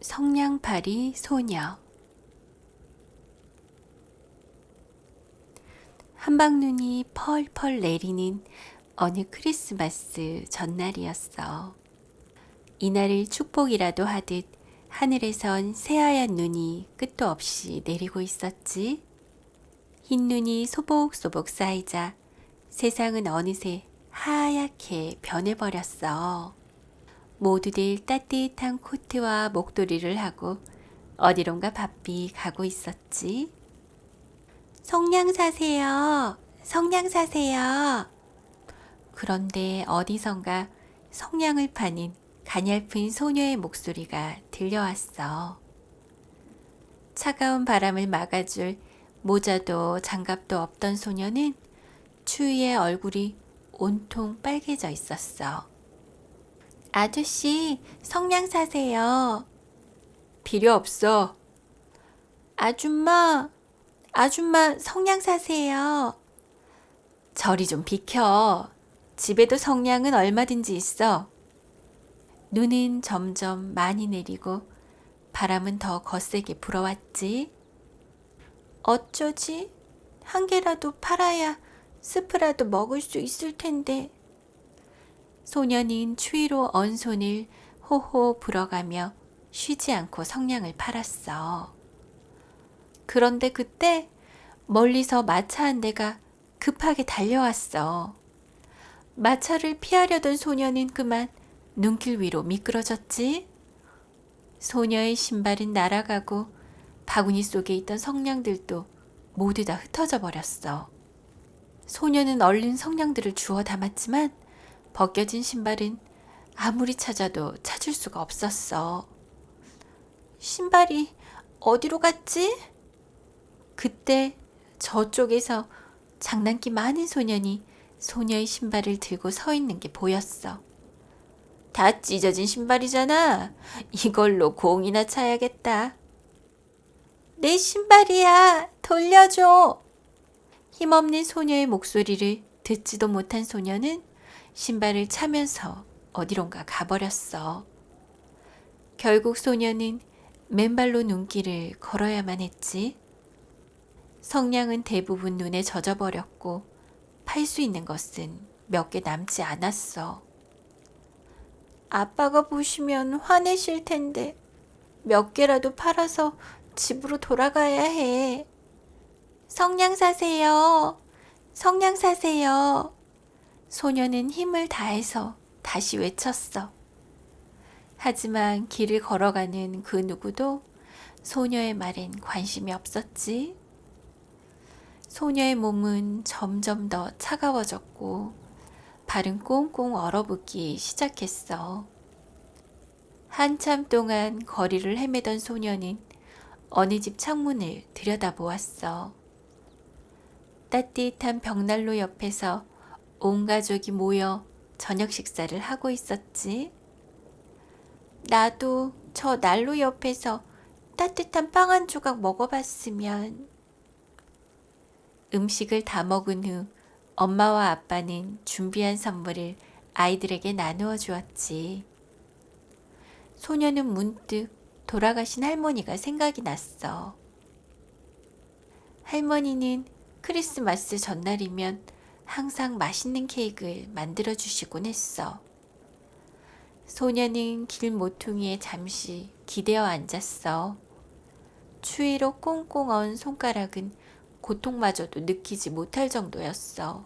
성냥팔이 소녀. 한방눈이 펄펄 내리는 어느 크리스마스 전날이었어. 이날을 축복이라도 하듯 하늘에선 새하얀 눈이 끝도 없이 내리고 있었지. 흰 눈이 소복소복 쌓이자 세상은 어느새 하얗게 변해버렸어. 모두들 따뜻한 코트와 목도리를 하고 어디론가 바삐 가고 있었지. 성냥 사세요. 성냥 사세요. 그런데 어디선가 성냥을 파는 가냘픈 소녀의 목소리가 들려왔어. 차가운 바람을 막아줄 모자도 장갑도 없던 소녀는 추위에 얼굴이 온통 빨개져 있었어. 아저씨, 성냥 사세요. 필요 없어. 아줌마 성냥 사세요. 저리 좀 비켜. 집에도 성냥은 얼마든지 있어. 눈은 점점 많이 내리고 바람은 더 거세게 불어왔지. 어쩌지? 한 개라도 팔아야 스프라도 먹을 수 있을 텐데. 소녀는 추위로 언 손을 호호 불어가며 쉬지 않고 성냥을 팔았어. 그런데 그때 멀리서 마차 한 대가 급하게 달려왔어. 마차를 피하려던 소녀는 그만 눈길 위로 미끄러졌지. 소녀의 신발은 날아가고 바구니 속에 있던 성냥들도 모두 다 흩어져 버렸어. 소녀는 얼른 성냥들을 주워 담았지만 벗겨진 신발은 아무리 찾아도 찾을 수가 없었어. 신발이 어디로 갔지? 그때 저쪽에서 장난기 많은 소년이 소녀의 신발을 들고 서 있는 게 보였어. 다 찢어진 신발이잖아. 이걸로 공이나 차야겠다. 내 신발이야. 돌려줘. 힘없는 소녀의 목소리를 듣지도 못한 소녀는 신발을 차면서 어디론가 가버렸어. 결국 소녀는 맨발로 눈길을 걸어야만 했지. 성냥은 대부분 눈에 젖어버렸고 팔 수 있는 것은 몇 개 남지 않았어. 아빠가 보시면 화내실 텐데 몇 개라도 팔아서 집으로 돌아가야 해. 성냥 사세요. 성냥 사세요. 소녀는 힘을 다해서 다시 외쳤어. 하지만 길을 걸어가는 그 누구도 소녀의 말엔 관심이 없었지. 소녀의 몸은 점점 더 차가워졌고 발은 꽁꽁 얼어붙기 시작했어. 한참 동안 거리를 헤매던 소녀는 어느 집 창문을 들여다보았어. 따뜻한 벽난로 옆에서 온 가족이 모여 저녁 식사를 하고 있었지. 나도 저 난로 옆에서 따뜻한 빵 한 조각 먹어봤으면. 음식을 다 먹은 후 엄마와 아빠는 준비한 선물을 아이들에게 나누어 주었지. 소녀는 문득 돌아가신 할머니가 생각이 났어. 할머니는 크리스마스 전날이면 항상 맛있는 케이크를 만들어 주시곤 했어. 소녀는 길 모퉁이에 잠시 기대어 앉았어. 추위로 꽁꽁 언 손가락은 고통마저도 느끼지 못할 정도였어.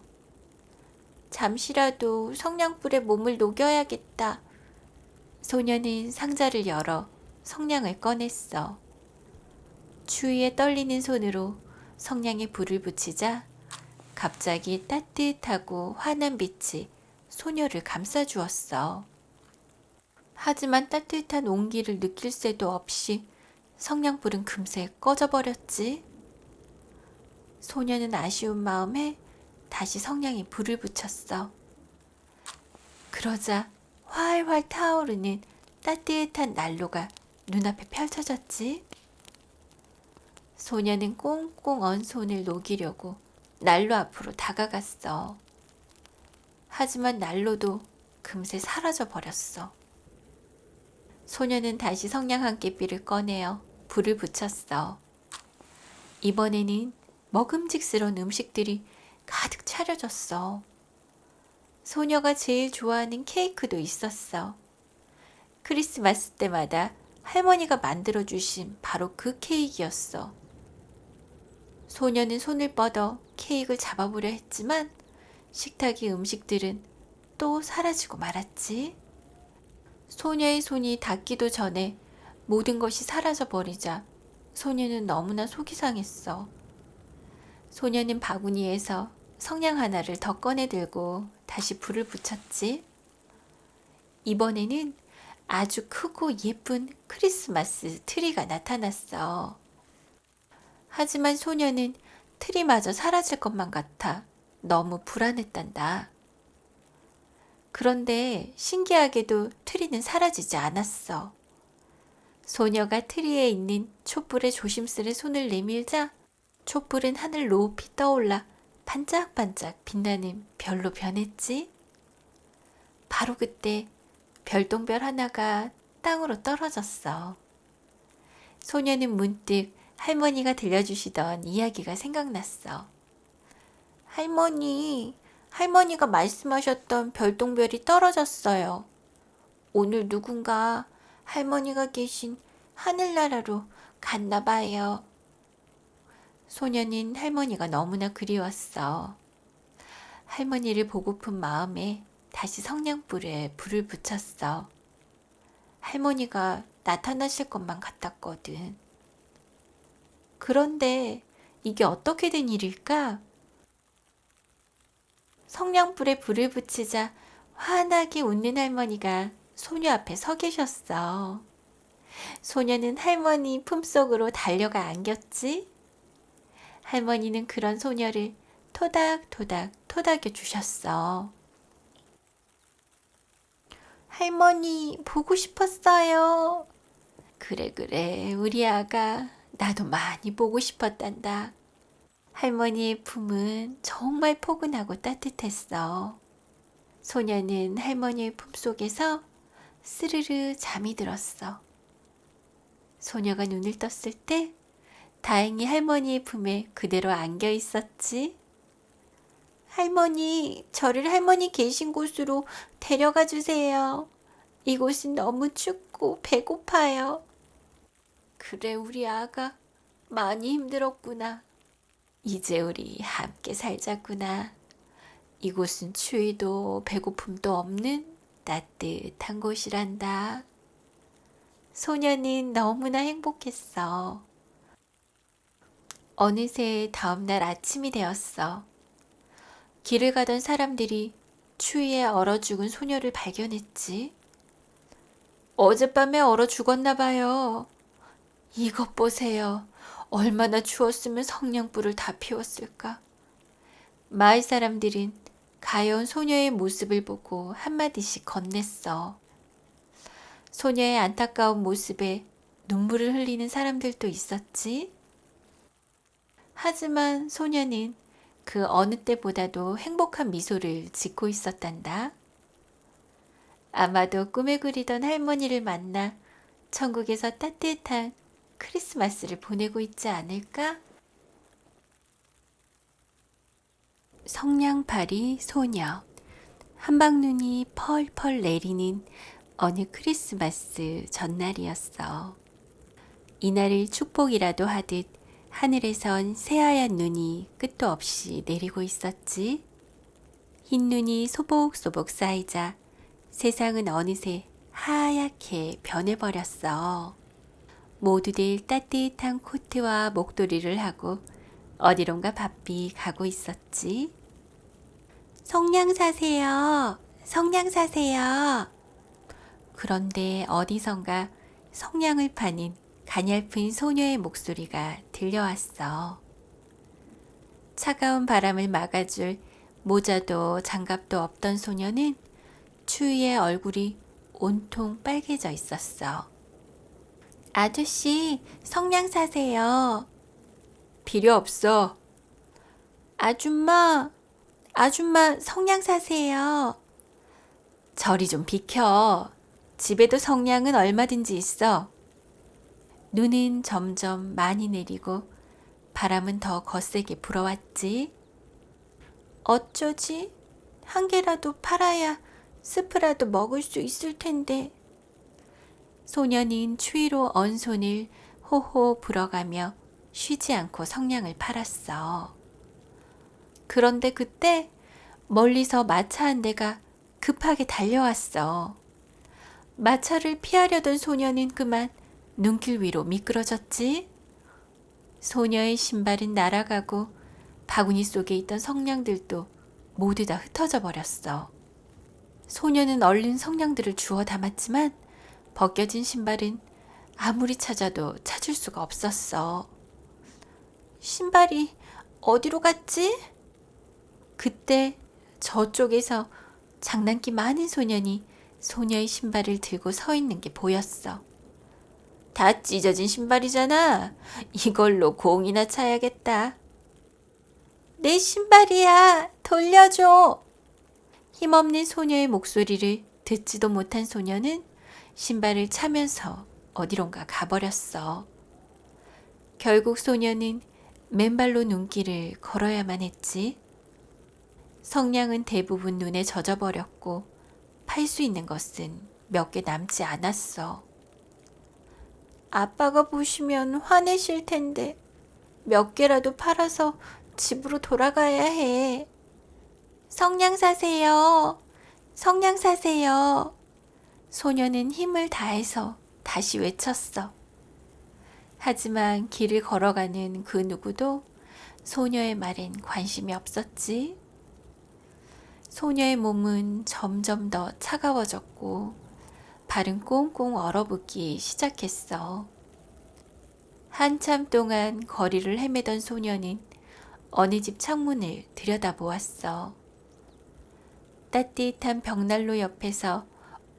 잠시라도 성냥불에 몸을 녹여야겠다. 소녀는 상자를 열어 성냥을 꺼냈어. 추위에 떨리는 손으로 성냥에 불을 붙이자 갑자기 따뜻하고 환한 빛이 소녀를 감싸주었어. 하지만 따뜻한 온기를 느낄 새도 없이 성냥불은 금세 꺼져버렸지. 소녀는 아쉬운 마음에 다시 성냥에 불을 붙였어. 그러자 활활 타오르는 따뜻한 난로가 눈앞에 펼쳐졌지. 소녀는 꽁꽁 언 손을 녹이려고 난로 앞으로 다가갔어. 하지만 난로도 금세 사라져 버렸어. 소녀는 다시 성냥 한 개비를 꺼내어 불을 붙였어. 이번에는 먹음직스러운 음식들이 가득 차려졌어. 소녀가 제일 좋아하는 케이크도 있었어. 크리스마스 때마다 할머니가 만들어주신 바로 그 케이크였어. 소녀는 손을 뻗어 케이크를 잡아보려 했지만 식탁의 음식들은 또 사라지고 말았지. 소녀의 손이 닿기도 전에 모든 것이 사라져버리자 소녀는 너무나 속이 상했어. 소녀는 바구니에서 성냥 하나를 더 꺼내 들고 다시 불을 붙였지. 이번에는 아주 크고 예쁜 크리스마스 트리가 나타났어. 하지만 소녀는 트리마저 사라질 것만 같아 너무 불안했단다. 그런데 신기하게도 트리는 사라지지 않았어. 소녀가 트리에 있는 촛불에 조심스레 손을 내밀자 촛불은 하늘 높이 떠올라 반짝반짝 빛나는 별로 변했지. 바로 그때 별똥별 하나가 땅으로 떨어졌어. 소녀는 문득 할머니가 들려주시던 이야기가 생각났어. 할머니가 말씀하셨던 별똥별이 떨어졌어요. 오늘 누군가 할머니가 계신 하늘나라로 갔나 봐요. 소녀는 할머니가 너무나 그리웠어. 할머니를 보고픈 마음에 다시 성냥불에 불을 붙였어. 할머니가 나타나실 것만 같았거든. 그런데 이게 어떻게 된 일일까? 성냥불에 불을 붙이자 환하게 웃는 할머니가 소녀 앞에 서 계셨어. 소녀는 할머니 품속으로 달려가 안겼지. 할머니는 그런 소녀를 토닥토닥 토닥여 주셨어. 할머니 보고 싶었어요. 그래 우리 아가 나도 많이 보고 싶었단다. 할머니의 품은 정말 포근하고 따뜻했어. 소녀는 할머니의 품속에서 스르르 잠이 들었어. 소녀가 눈을 떴을 때 다행히 할머니의 품에 그대로 안겨 있었지. 할머니, 저를 할머니 계신 곳으로 데려가 주세요. 이곳은 너무 춥고 배고파요. 그래, 우리 아가 많이 힘들었구나. 이제 우리 함께 살자꾸나. 이곳은 추위도 배고픔도 없는 따뜻한 곳이란다. 소녀는 너무나 행복했어. 어느새 다음날 아침이 되었어. 길을 가던 사람들이 추위에 얼어 죽은 소녀를 발견했지. 어젯밤에 얼어 죽었나 봐요. 이것 보세요. 얼마나 추웠으면 성냥불을 다 피웠을까. 마을 사람들은 가여운 소녀의 모습을 보고 한마디씩 건넸어. 소녀의 안타까운 모습에 눈물을 흘리는 사람들도 있었지. 하지만 소녀는 그 어느 때보다도 행복한 미소를 짓고 있었단다. 아마도 꿈에 그리던 할머니를 만나 천국에서 따뜻한 크리스마스를 보내고 있지 않을까? 성냥팔이 소녀. 한방눈이 펄펄 내리는 어느 크리스마스 전날이었어. 이날을 축복이라도 하듯 하늘에선 새하얀 눈이 끝도 없이 내리고 있었지. 흰 눈이 소복소복 쌓이자 세상은 어느새 하얗게 변해버렸어. 모두들 따뜻한 코트와 목도리를 하고 어디론가 바삐 가고 있었지. 성냥 사세요. 성냥 사세요. 그런데 어디선가 성냥을 파는 가냘픈 소녀의 목소리가 들려왔어. 차가운 바람을 막아줄 모자도 장갑도 없던 소녀는 추위에 얼굴이 온통 빨개져 있었어. 아저씨, 성냥 사세요. 필요 없어. 아줌마 성냥 사세요. 저리 좀 비켜. 집에도 성냥은 얼마든지 있어. 눈은 점점 많이 내리고 바람은 더 거세게 불어왔지. 어쩌지? 한 개라도 팔아야 스프라도 먹을 수 있을 텐데. 소녀는 추위로 언 손을 호호 불어가며 쉬지 않고 성냥을 팔았어. 그런데 그때 멀리서 마차 한 대가 급하게 달려왔어. 마차를 피하려던 소녀는 그만 눈길 위로 미끄러졌지. 소녀의 신발은 날아가고 바구니 속에 있던 성냥들도 모두 다 흩어져 버렸어. 소녀는 얼른 성냥들을 주워 담았지만 벗겨진 신발은 아무리 찾아도 찾을 수가 없었어. 신발이 어디로 갔지? 그때 저쪽에서 장난기 많은 소년이 소녀의 신발을 들고 서 있는 게 보였어. 다 찢어진 신발이잖아. 이걸로 공이나 차야겠다. 내 신발이야. 돌려줘. 힘없는 소녀의 목소리를 듣지도 못한 소녀는 신발을 차면서 어디론가 가버렸어. 결국 소녀는 맨발로 눈길을 걸어야만 했지. 성냥은 대부분 눈에 젖어버렸고 팔 수 있는 것은 몇 개 남지 않았어. 아빠가 보시면 화내실 텐데 몇 개라도 팔아서 집으로 돌아가야 해. 성냥 사세요. 성냥 사세요. 소녀는 힘을 다해서 다시 외쳤어. 하지만 길을 걸어가는 그 누구도 소녀의 말엔 관심이 없었지. 소녀의 몸은 점점 더 차가워졌고 발은 꽁꽁 얼어붙기 시작했어. 한참 동안 거리를 헤매던 소녀는 어느 집 창문을 들여다보았어. 따뜻한 벽난로 옆에서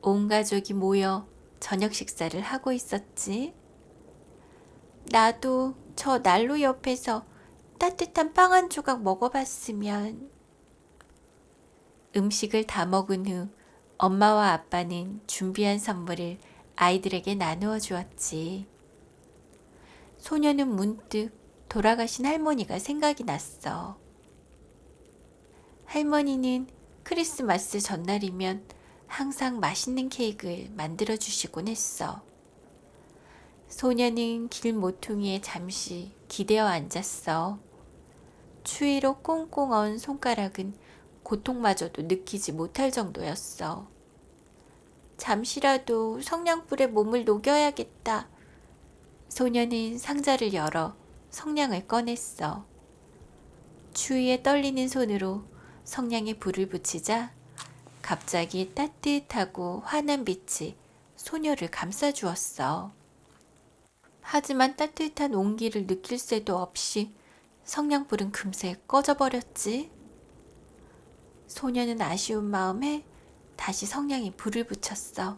온 가족이 모여 저녁 식사를 하고 있었지. 나도 저 난로 옆에서 따뜻한 빵 한 조각 먹어봤으면. 음식을 다 먹은 후 엄마와 아빠는 준비한 선물을 아이들에게 나누어 주었지. 소녀는 문득 돌아가신 할머니가 생각이 났어. 할머니는 크리스마스 전날이면 항상 맛있는 케이크를 만들어 주시곤 했어. 소녀는 길 모퉁이에 잠시 기대어 앉았어. 추위로 꽁꽁 언 손가락은 고통마저도 느끼지 못할 정도였어. 잠시라도 성냥불에 몸을 녹여야겠다. 소녀는 상자를 열어 성냥을 꺼냈어. 추위에 떨리는 손으로 성냥에 불을 붙이자 갑자기 따뜻하고 환한 빛이 소녀를 감싸주었어. 하지만 따뜻한 온기를 느낄 새도 없이 성냥불은 금세 꺼져버렸지. 소녀는 아쉬운 마음에 다시 성냥에 불을 붙였어.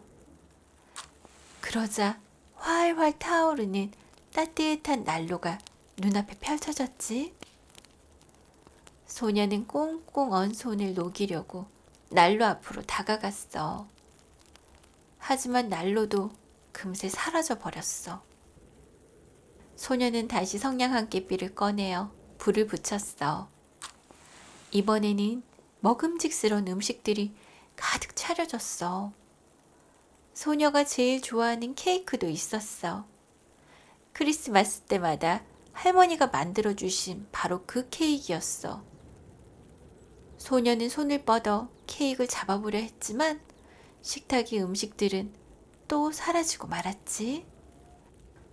그러자 활활 타오르는 따뜻한 난로가 눈앞에 펼쳐졌지. 소녀는 꽁꽁 언 손을 녹이려고 난로 앞으로 다가갔어. 하지만 난로도 금세 사라져 버렸어. 소녀는 다시 성냥 한 개비를 꺼내어 불을 붙였어. 이번에는 먹음직스러운 음식들이 가득 차려졌어. 소녀가 제일 좋아하는 케이크도 있었어. 크리스마스 때마다 할머니가 만들어주신 바로 그 케이크였어. 소녀는 손을 뻗어 케이크를 잡아보려 했지만 식탁의 음식들은 또 사라지고 말았지.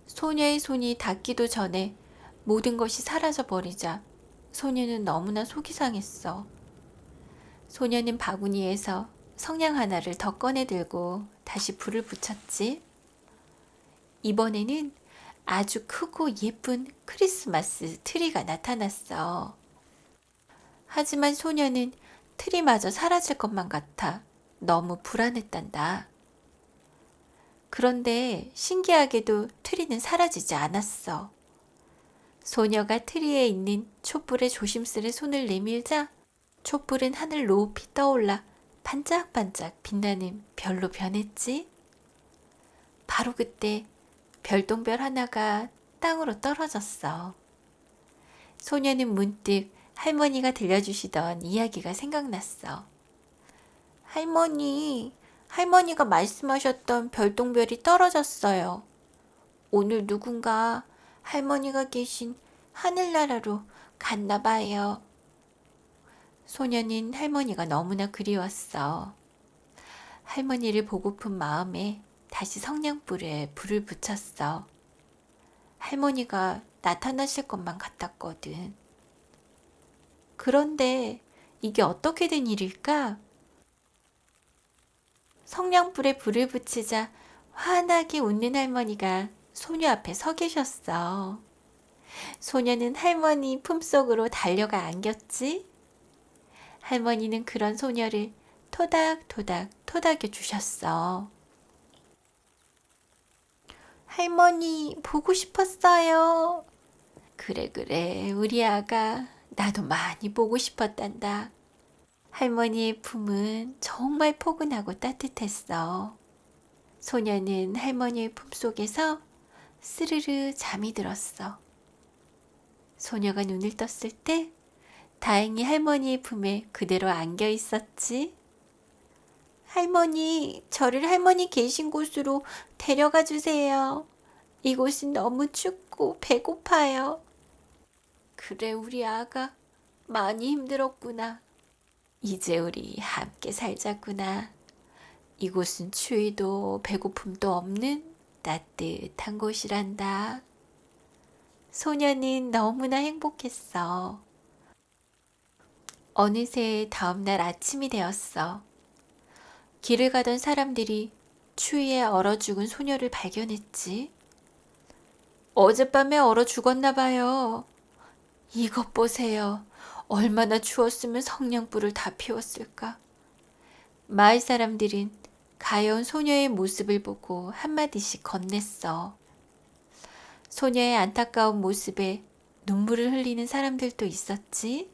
소녀의 손이 닿기도 전에 모든 것이 사라져버리자 소녀는 너무나 속이 상했어. 소녀는 바구니에서 성냥 하나를 더 꺼내 들고 다시 불을 붙였지. 이번에는 아주 크고 예쁜 크리스마스 트리가 나타났어. 하지만 소녀는 트리마저 사라질 것만 같아 너무 불안했단다. 그런데 신기하게도 트리는 사라지지 않았어. 소녀가 트리에 있는 촛불에 조심스레 손을 내밀자 촛불은 하늘 높이 떠올라 반짝반짝 빛나는 별로 변했지. 바로 그때 별똥별 하나가 땅으로 떨어졌어. 소녀는 문득 할머니가 들려주시던 이야기가 생각났어. 할머니가 말씀하셨던 별똥별이 떨어졌어요. 오늘 누군가 할머니가 계신 하늘나라로 갔나 봐요. 소녀는 할머니가 너무나 그리웠어. 할머니를 보고픈 마음에 다시 성냥불에 불을 붙였어. 할머니가 나타나실 것만 같았거든. 그런데 이게 어떻게 된 일일까? 성냥불에 불을 붙이자 환하게 웃는 할머니가 소녀 앞에 서 계셨어. 소녀는 할머니 품속으로 달려가 안겼지? 할머니는 그런 소녀를 토닥토닥 토닥여 주셨어. 할머니, 보고 싶었어요. 그래, 우리 아가. 나도 많이 보고 싶었단다. 할머니의 품은 정말 포근하고 따뜻했어. 소녀는 할머니의 품속에서 스르르 잠이 들었어. 소녀가 눈을 떴을 때 다행히 할머니의 품에 그대로 안겨 있었지. 할머니, 저를 할머니 계신 곳으로 데려가 주세요. 이곳은 너무 춥고 배고파요. 그래, 우리 아가 많이 힘들었구나. 이제 우리 함께 살자꾸나. 이곳은 추위도 배고픔도 없는 따뜻한 곳이란다. 소녀는 너무나 행복했어. 어느새 다음날 아침이 되었어. 길을 가던 사람들이 추위에 얼어 죽은 소녀를 발견했지. 어젯밤에 얼어 죽었나 봐요. 이것 보세요. 얼마나 추웠으면 성냥불을 다 피웠을까. 마을 사람들은 가여운 소녀의 모습을 보고 한마디씩 건넸어. 소녀의 안타까운 모습에 눈물을 흘리는 사람들도 있었지.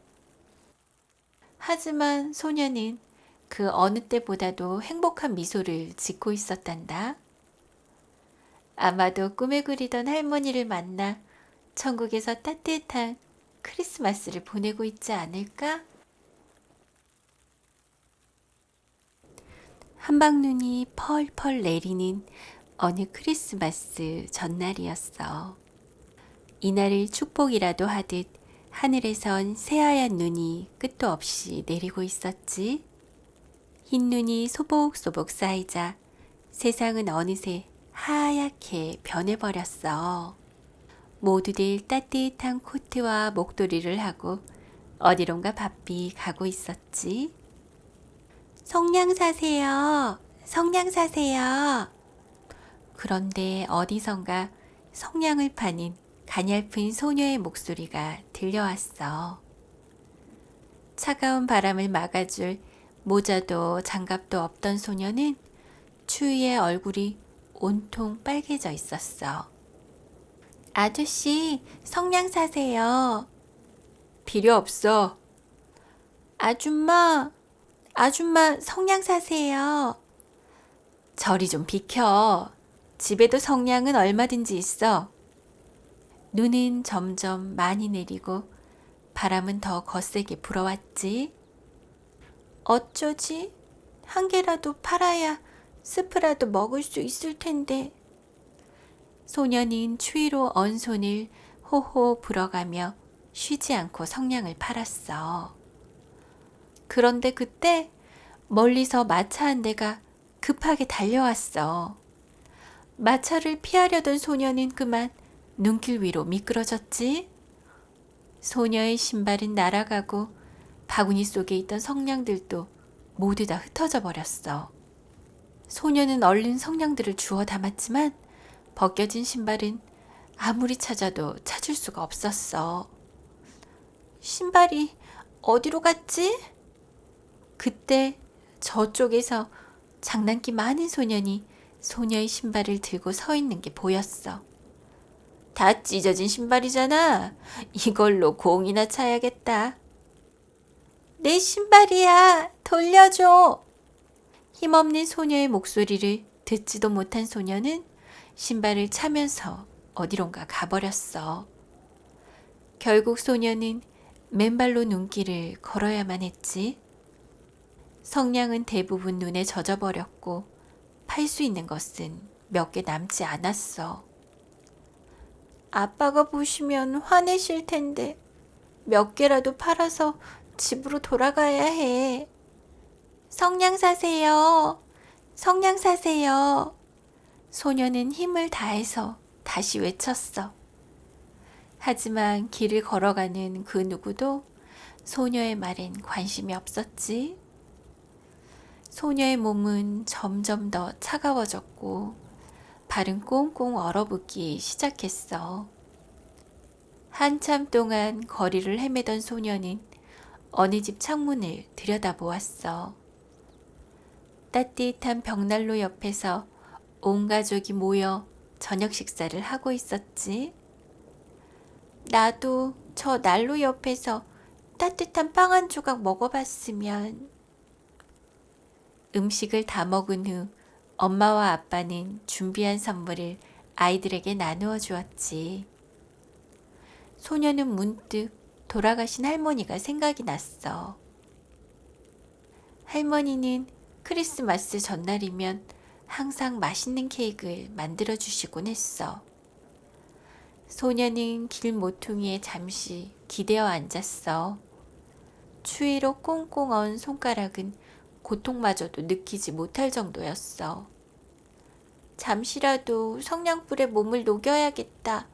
하지만 소녀는 그 어느 때보다도 행복한 미소를 짓고 있었단다. 아마도 꿈에 그리던 할머니를 만나 천국에서 따뜻한 크리스마스를 보내고 있지 않을까? 한방눈이 펄펄 내리는 어느 크리스마스 전날이었어. 이날을 축복이라도 하듯 하늘에선 새하얀 눈이 끝도 없이 내리고 있었지. 흰 눈이 소복소복 쌓이자 세상은 어느새 하얗게 변해버렸어. 모두들 따뜻한 코트와 목도리를 하고 어디론가 바삐 가고 있었지. 성냥 사세요. 성냥 사세요. 그런데 어디선가 성냥을 파는 가냘픈 소녀의 목소리가 들려왔어. 차가운 바람을 막아줄 모자도 장갑도 없던 소녀는 추위에 얼굴이 온통 빨개져 있었어. 아저씨, 성냥 사세요. 필요 없어. 아줌마 성냥 사세요. 저리 좀 비켜. 집에도 성냥은 얼마든지 있어. 눈은 점점 많이 내리고 바람은 더 거세게 불어왔지. 어쩌지? 한 개라도 팔아야 스프라도 먹을 수 있을 텐데. 소녀는 추위로 언 손을 호호 불어가며 쉬지 않고 성냥을 팔았어. 그런데 그때 멀리서 마차 한 대가 급하게 달려왔어. 마차를 피하려던 소녀는 그만 눈길 위로 미끄러졌지. 소녀의 신발은 날아가고 바구니 속에 있던 성냥들도 모두 다 흩어져 버렸어. 소녀는 얼른 성냥들을 주워 담았지만 벗겨진 신발은 아무리 찾아도 찾을 수가 없었어. 신발이 어디로 갔지? 그때 저쪽에서 장난기 많은 소년이 소녀의 신발을 들고 서 있는 게 보였어. 다 찢어진 신발이잖아. 이걸로 공이나 차야겠다. 내 신발이야. 돌려줘. 힘없는 소녀의 목소리를 듣지도 못한 소녀는 신발을 차면서 어디론가 가버렸어. 결국 소녀는 맨발로 눈길을 걸어야만 했지. 성냥은 대부분 눈에 젖어버렸고 팔 수 있는 것은 몇 개 남지 않았어. 아빠가 보시면 화내실 텐데 몇 개라도 팔아서 집으로 돌아가야 해. 성냥 사세요. 성냥 사세요. 소녀는 힘을 다해서 다시 외쳤어. 하지만 길을 걸어가는 그 누구도 소녀의 말엔 관심이 없었지. 소녀의 몸은 점점 더 차가워졌고 발은 꽁꽁 얼어붙기 시작했어. 한참 동안 거리를 헤매던 소녀는 어느 집 창문을 들여다보았어. 따뜻한 벽난로 옆에서 온 가족이 모여 저녁 식사를 하고 있었지. 나도 저 난로 옆에서 따뜻한 빵 한 조각 먹어봤으면. 음식을 다 먹은 후 엄마와 아빠는 준비한 선물을 아이들에게 나누어 주었지. 소녀는 문득 돌아가신 할머니가 생각이 났어. 할머니는 크리스마스 전날이면 항상 맛있는 케이크를 만들어 주시곤 했어. 소녀는 길 모퉁이에 잠시 기대어 앉았어. 추위로 꽁꽁 언 손가락은 고통마저도 느끼지 못할 정도였어. 잠시라도 성냥불에 몸을 녹여야겠다.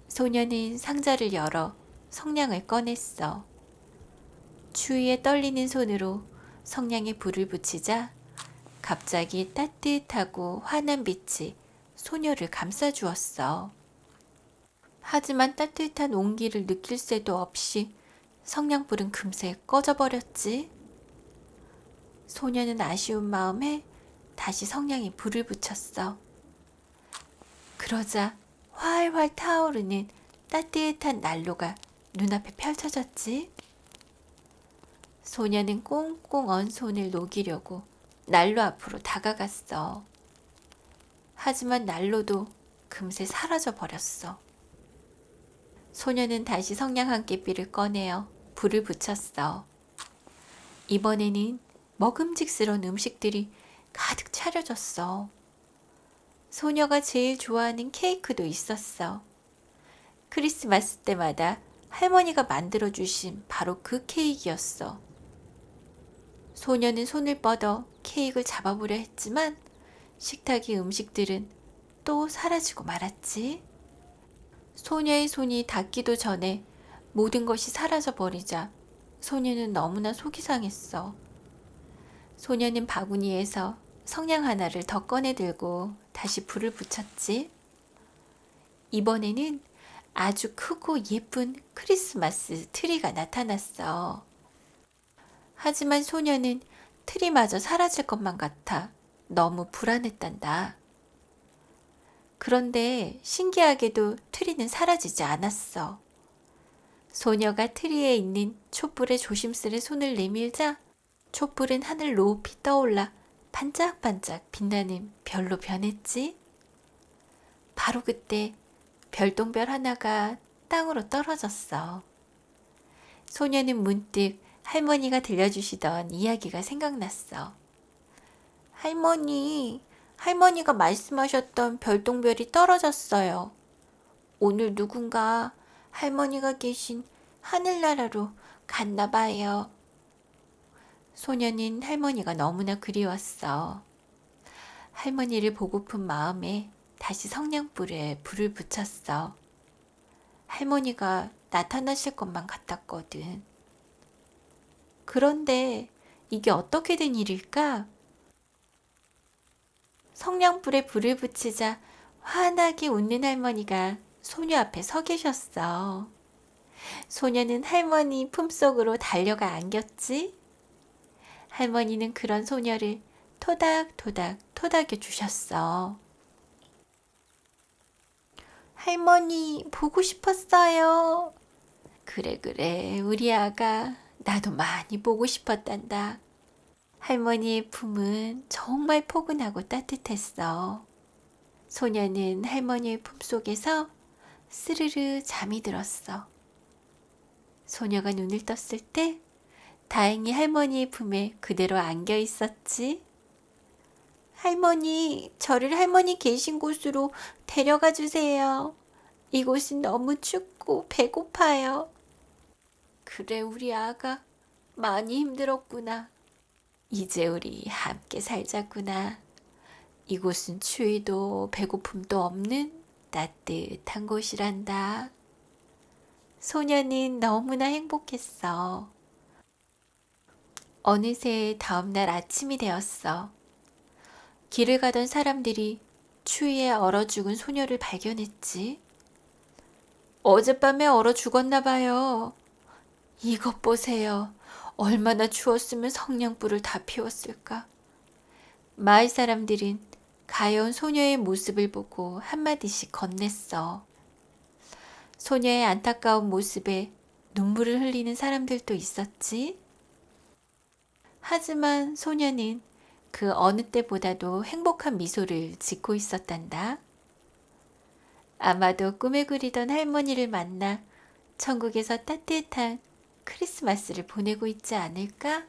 소녀는 상자를 열어 성냥을 꺼냈어. 추위에 떨리는 손으로 성냥에 불을 붙이자 갑자기 따뜻하고 환한 빛이 소녀를 감싸주었어. 하지만 따뜻한 온기를 느낄 새도 없이 성냥불은 금세 꺼져버렸지. 소녀는 아쉬운 마음에 다시 성냥에 불을 붙였어. 그러자 활활 타오르는 따뜻한 난로가 눈앞에 펼쳐졌지. 소녀는 꽁꽁 언 손을 녹이려고 난로 앞으로 다가갔어. 하지만 난로도 금세 사라져 버렸어. 소녀는 다시 성냥 한 개비를 꺼내어 불을 붙였어. 이번에는 먹음직스러운 음식들이 가득 차려졌어. 소녀가 제일 좋아하는 케이크도 있었어. 크리스마스 때마다 할머니가 만들어주신 바로 그 케이크였어. 소녀는 손을 뻗어 케이크를 잡아보려 했지만 식탁의 음식들은 또 사라지고 말았지. 소녀의 손이 닿기도 전에 모든 것이 사라져버리자 소녀는 너무나 속이 상했어. 소녀는 바구니에서 성냥 하나를 더 꺼내 들고 다시 불을 붙였지. 이번에는 아주 크고 예쁜 크리스마스 트리가 나타났어. 하지만 소녀는 트리마저 사라질 것만 같아 너무 불안했단다. 그런데 신기하게도 트리는 사라지지 않았어. 소녀가 트리에 있는 촛불에 조심스레 손을 내밀자 촛불은 하늘 높이 떠올라 반짝반짝 빛나는 별로 변했지. 바로 그때 별똥별 하나가 땅으로 떨어졌어. 소녀는 문득 할머니가 들려주시던 이야기가 생각났어. 할머니가 말씀하셨던 별똥별이 떨어졌어요. 오늘 누군가 할머니가 계신 하늘나라로 갔나 봐요. 소녀는 할머니가 너무나 그리웠어. 할머니를 보고픈 마음에 다시 성냥불에 불을 붙였어. 할머니가 나타나실 것만 같았거든. 그런데 이게 어떻게 된 일일까? 성냥불에 불을 붙이자 환하게 웃는 할머니가 소녀 앞에 서 계셨어. 소녀는 할머니 품속으로 달려가 안겼지. 할머니는 그런 소녀를 토닥토닥 토닥여 주셨어. 할머니 보고 싶었어요. 그래 우리 아가 나도 많이 보고 싶었단다. 할머니의 품은 정말 포근하고 따뜻했어. 소녀는 할머니의 품속에서 스르르 잠이 들었어. 소녀가 눈을 떴을 때 다행히 할머니의 품에 그대로 안겨 있었지. 할머니, 저를 할머니 계신 곳으로 데려가 주세요. 이곳은 너무 춥고 배고파요. 그래, 우리 아가 많이 힘들었구나. 이제 우리 함께 살자꾸나. 이곳은 추위도 배고픔도 없는 따뜻한 곳이란다. 소녀는 너무나 행복했어. 어느새 다음날 아침이 되었어. 길을 가던 사람들이 추위에 얼어 죽은 소녀를 발견했지. 어젯밤에 얼어 죽었나 봐요. 이것 보세요. 얼마나 추웠으면 성냥불을 다 피웠을까. 마을 사람들은 가여운 소녀의 모습을 보고 한마디씩 건넸어. 소녀의 안타까운 모습에 눈물을 흘리는 사람들도 있었지. 하지만 소녀는 그 어느 때보다도 행복한 미소를 짓고 있었단다. 아마도 꿈에 그리던 할머니를 만나 천국에서 따뜻한 크리스마스를 보내고 있지 않을까?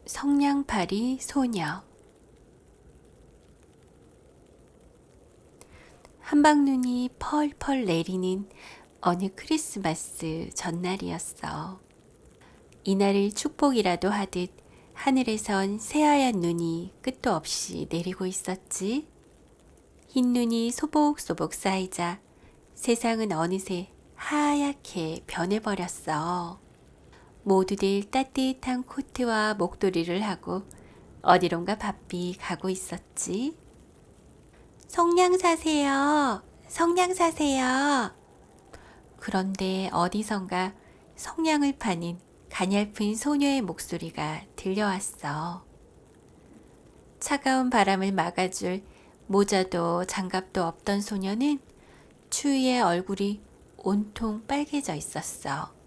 성냥팔이 소녀. 한방눈이 펄펄 내리는 어느 크리스마스 전날이었어. 이날을 축복이라도 하듯 하늘에선 새하얀 눈이 끝도 없이 내리고 있었지. 흰 눈이 소복소복 쌓이자 세상은 어느새 하얗게 변해버렸어. 모두들 따뜻한 코트와 목도리를 하고 어디론가 바삐 가고 있었지. 성냥 사세요. 성냥 사세요. 그런데 어디선가 성냥을 파는 가냘픈 소녀의 목소리가 들려왔어. 차가운 바람을 막아줄 모자도 장갑도 없던 소녀는 추위에 얼굴이 온통 빨개져 있었어.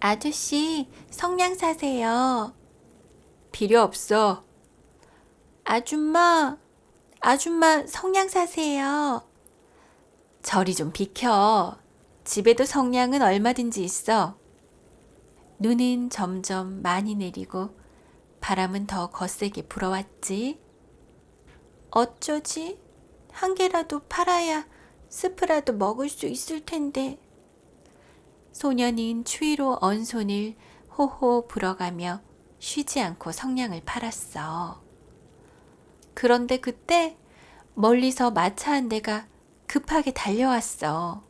아저씨, 성냥 사세요. 필요 없어. 아줌마, 성냥 사세요. 저리 좀 비켜. 집에도 성냥은 얼마든지 있어. 눈은 점점 많이 내리고 바람은 더 거세게 불어왔지. 어쩌지? 한 개라도 팔아야 스프라도 먹을 수 있을 텐데. 소녀는 추위로 언 손을 호호 불어가며 쉬지 않고 성냥을 팔았어. 그런데 그때 멀리서 마차 한 대가 급하게 달려왔어.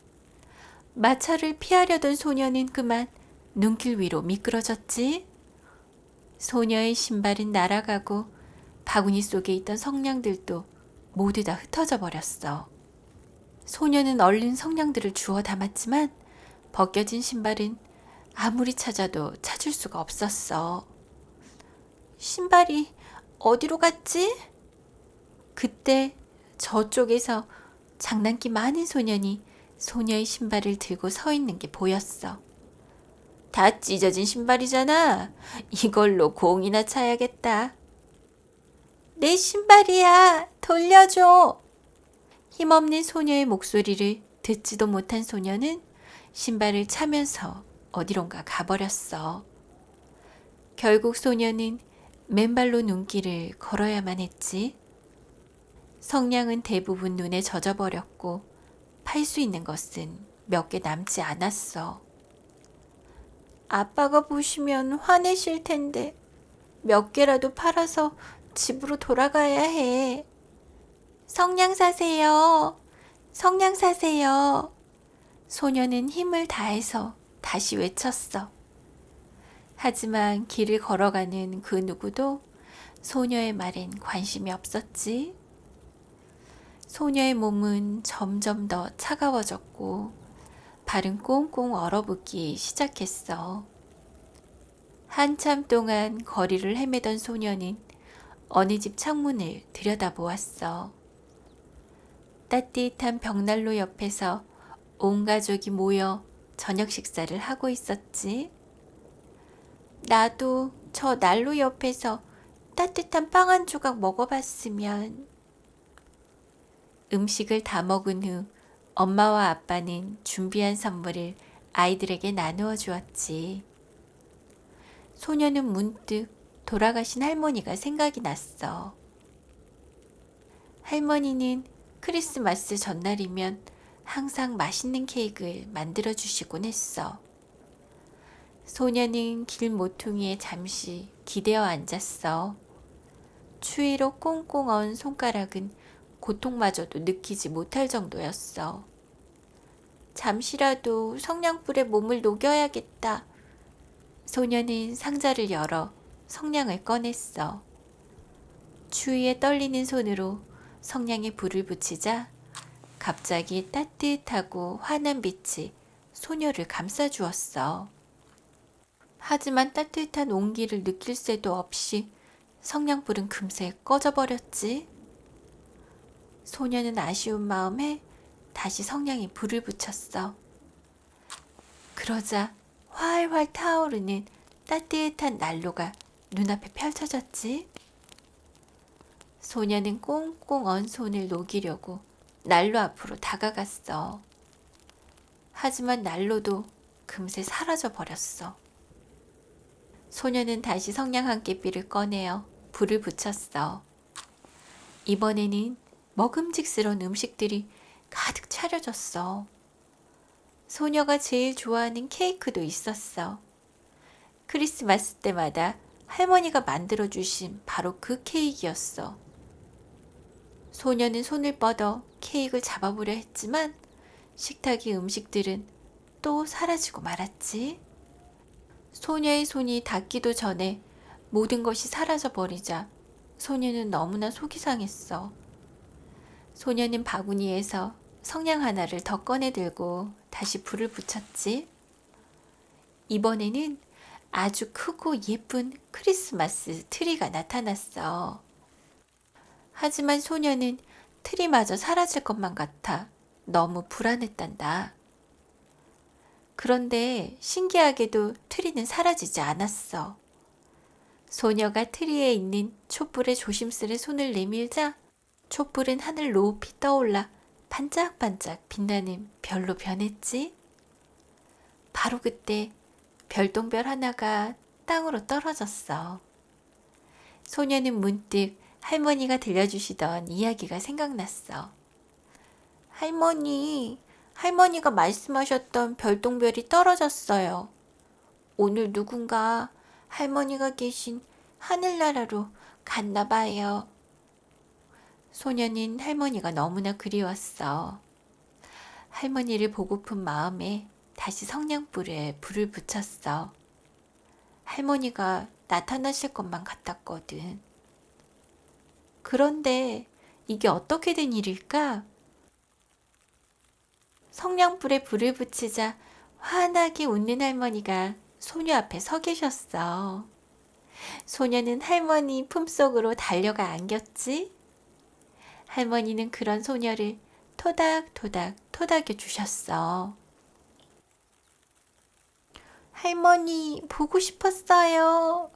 마차를 피하려던 소녀는 그만 눈길 위로 미끄러졌지. 소녀의 신발은 날아가고 바구니 속에 있던 성냥들도 모두 다 흩어져 버렸어. 소녀는 얼른 성냥들을 주워 담았지만 벗겨진 신발은 아무리 찾아도 찾을 수가 없었어. 신발이 어디로 갔지? 그때 저쪽에서 장난기 많은 소년이 소녀의 신발을 들고 서 있는 게 보였어. 다 찢어진 신발이잖아. 이걸로 공이나 차야겠다. 내 신발이야. 돌려줘. 힘없는 소녀의 목소리를 듣지도 못한 소녀는 신발을 차면서 어디론가 가버렸어. 결국 소녀는 맨발로 눈길을 걸어야만 했지. 성냥은 대부분 눈에 젖어버렸고 팔 수 있는 것은 몇 개 남지 않았어. 아빠가 보시면 화내실 텐데 몇 개라도 팔아서 집으로 돌아가야 해. 성냥 사세요. 성냥 사세요. 소녀는 힘을 다해서 다시 외쳤어. 하지만 길을 걸어가는 그 누구도 소녀의 말엔 관심이 없었지. 소녀의 몸은 점점 더 차가워졌고 발은 꽁꽁 얼어붙기 시작했어. 한참 동안 거리를 헤매던 소녀는 어느 집 창문을 들여다보았어. 따뜻한 벽난로 옆에서 온 가족이 모여 저녁 식사를 하고 있었지. 나도 저 난로 옆에서 따뜻한 빵 한 조각 먹어봤으면. 음식을 다 먹은 후 엄마와 아빠는 준비한 선물을 아이들에게 나누어 주었지. 소녀는 문득 돌아가신 할머니가 생각이 났어. 할머니는 크리스마스 전날이면 항상 맛있는 케이크를 만들어 주시곤 했어. 소녀는 길 모퉁이에 잠시 기대어 앉았어. 추위로 꽁꽁 언 손가락은 고통마저도 느끼지 못할 정도였어. 잠시라도 성냥불에 몸을 녹여야겠다. 소녀는 상자를 열어 성냥을 꺼냈어. 추위에 떨리는 손으로 성냥에 불을 붙이자 갑자기 따뜻하고 환한 빛이 소녀를 감싸주었어. 하지만 따뜻한 온기를 느낄 새도 없이 성냥불은 금세 꺼져버렸지. 소녀는 아쉬운 마음에 다시 성냥에 불을 붙였어. 그러자 활활 타오르는 따뜻한 난로가 눈앞에 펼쳐졌지. 소녀는 꽁꽁 언 손을 녹이려고 난로 앞으로 다가갔어. 하지만 난로도 금세 사라져 버렸어. 소녀는 다시 성냥 한 개비를 꺼내어 불을 붙였어. 이번에는 먹음직스러운 음식들이 가득 차려졌어. 소녀가 제일 좋아하는 케이크도 있었어. 크리스마스 때마다 할머니가 만들어주신 바로 그 케이크였어. 소녀는 손을 뻗어 케이크를 잡아보려 했지만 식탁의 음식들은 또 사라지고 말았지. 소녀의 손이 닿기도 전에 모든 것이 사라져버리자 소녀는 너무나 속이 상했어. 소녀는 바구니에서 성냥 하나를 더 꺼내 들고 다시 불을 붙였지. 이번에는 아주 크고 예쁜 크리스마스 트리가 나타났어. 하지만 소녀는 트리마저 사라질 것만 같아 너무 불안했단다. 그런데 신기하게도 트리는 사라지지 않았어. 소녀가 트리에 있는 촛불에 조심스레 손을 내밀자 촛불은 하늘 높이 떠올라 반짝반짝 빛나는 별로 변했지. 바로 그때 별똥별 하나가 땅으로 떨어졌어. 소녀는 문득 할머니가 들려주시던 이야기가 생각났어. 할머니가 말씀하셨던 별똥별이 떨어졌어요. 오늘 누군가 할머니가 계신 하늘나라로 갔나 봐요. 소녀는 할머니가 너무나 그리웠어. 할머니를 보고픈 마음에 다시 성냥불에 불을 붙였어. 할머니가 나타나실 것만 같았거든. 그런데 이게 어떻게 된 일일까? 성냥불에 불을 붙이자 환하게 웃는 할머니가 소녀 앞에 서 계셨어. 소녀는 할머니 품속으로 달려가 안겼지. 할머니는 그런 소녀를 토닥토닥 토닥여 주셨어. 할머니, 보고 싶었어요.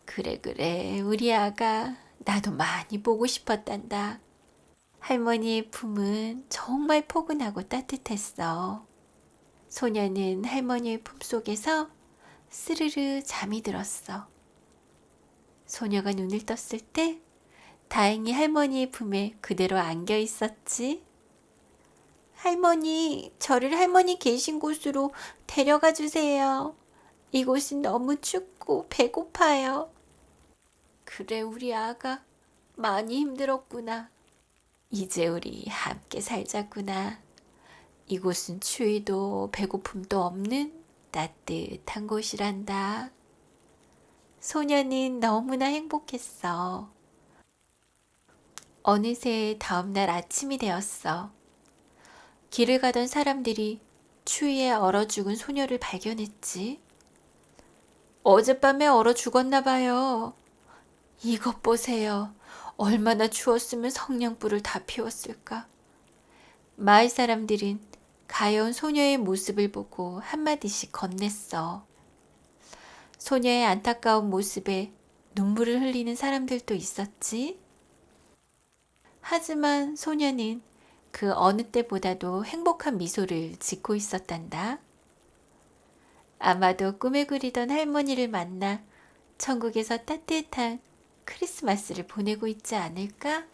그래, 우리 아가. 나도 많이 보고 싶었단다. 할머니의 품은 정말 포근하고 따뜻했어. 소녀는 할머니의 품속에서 스르르 잠이 들었어. 소녀가 눈을 떴을 때 다행히 할머니의 품에 그대로 안겨 있었지. 할머니, 저를 할머니 계신 곳으로 데려가 주세요. 이곳은 너무 춥고 배고파요. 그래, 우리 아가 많이 힘들었구나. 이제 우리 함께 살자꾸나. 이곳은 추위도 배고픔도 없는 따뜻한 곳이란다. 소녀는 너무나 행복했어. 어느새 다음날 아침이 되었어. 길을 가던 사람들이 추위에 얼어 죽은 소녀를 발견했지. 어젯밤에 얼어 죽었나 봐요. 이것 보세요. 얼마나 추웠으면 성냥불을 다 피웠을까. 마을 사람들은 가여운 소녀의 모습을 보고 한마디씩 건넸어. 소녀의 안타까운 모습에 눈물을 흘리는 사람들도 있었지. 하지만 소녀는 그 어느 때보다도 행복한 미소를 짓고 있었단다. 아마도 꿈에 그리던 할머니를 만나 천국에서 따뜻한 크리스마스를 보내고 있지 않을까?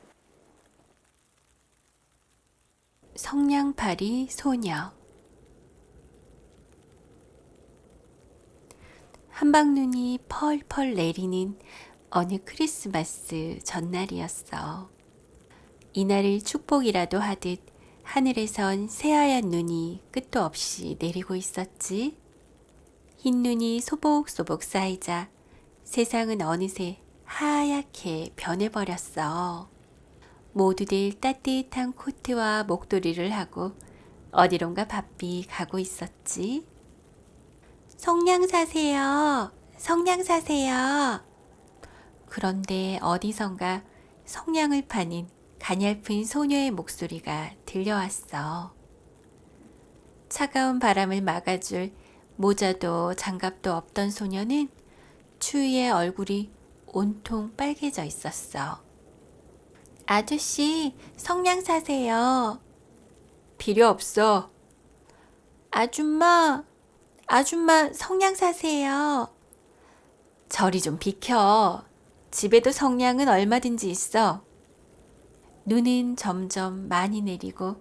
성냥팔이 소녀. 한방눈이 펄펄 내리는 어느 크리스마스 전날이었어. 이날을 축복이라도 하듯 하늘에선 새하얀 눈이 끝도 없이 내리고 있었지. 흰 눈이 소복소복 쌓이자 세상은 어느새 하얗게 변해버렸어. 모두들 따뜻한 코트와 목도리를 하고 어디론가 바삐 가고 있었지. 성냥 사세요. 성냥 사세요. 그런데 어디선가 성냥을 파는 가냘픈 소녀의 목소리가 들려왔어. 차가운 바람을 막아줄 모자도 장갑도 없던 소녀는 추위에 얼굴이 온통 빨개져 있었어. 아저씨, 성냥 사세요. 필요 없어. 아줌마, 아줌마 성냥 사세요. 저리 좀 비켜. 집에도 성냥은 얼마든지 있어. 눈은 점점 많이 내리고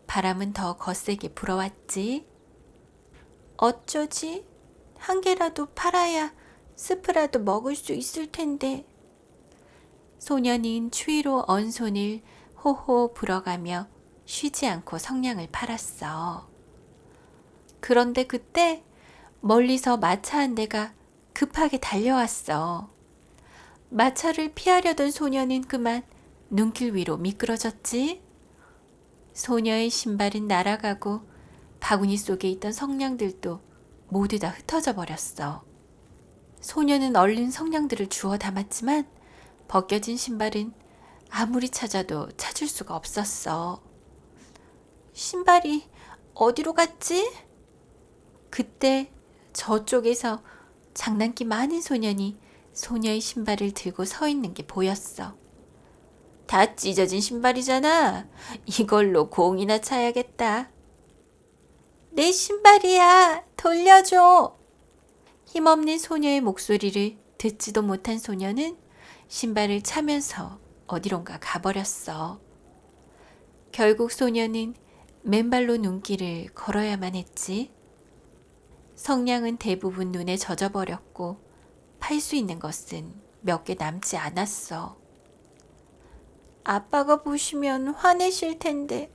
바람은 더 거세게 불어왔지. 어쩌지? 한 개라도 팔아야 스프라도 먹을 수 있을 텐데. 소녀는 추위로 언 손을 호호 불어가며 쉬지 않고 성냥을 팔았어. 그런데 그때 멀리서 마차 한 대가 급하게 달려왔어. 마차를 피하려던 소녀는 그만 눈길 위로 미끄러졌지. 소녀의 신발은 날아가고 바구니 속에 있던 성냥들도 모두 다 흩어져 버렸어. 소녀는 얼른 성냥들을 주워 담았지만 벗겨진 신발은 아무리 찾아도 찾을 수가 없었어. 신발이 어디로 갔지? 그때 저쪽에서 장난기 많은 소년이 소녀의 신발을 들고 서 있는 게 보였어. 다 찢어진 신발이잖아. 이걸로 공이나 차야겠다. 내 신발이야. 돌려줘. 힘없는 소녀의 목소리를 듣지도 못한 소녀는 신발을 차면서 어디론가 가버렸어. 결국 소녀는 맨발로 눈길을 걸어야만 했지. 성냥은 대부분 눈에 젖어버렸고 팔 수 있는 것은 몇 개 남지 않았어. 아빠가 보시면 화내실 텐데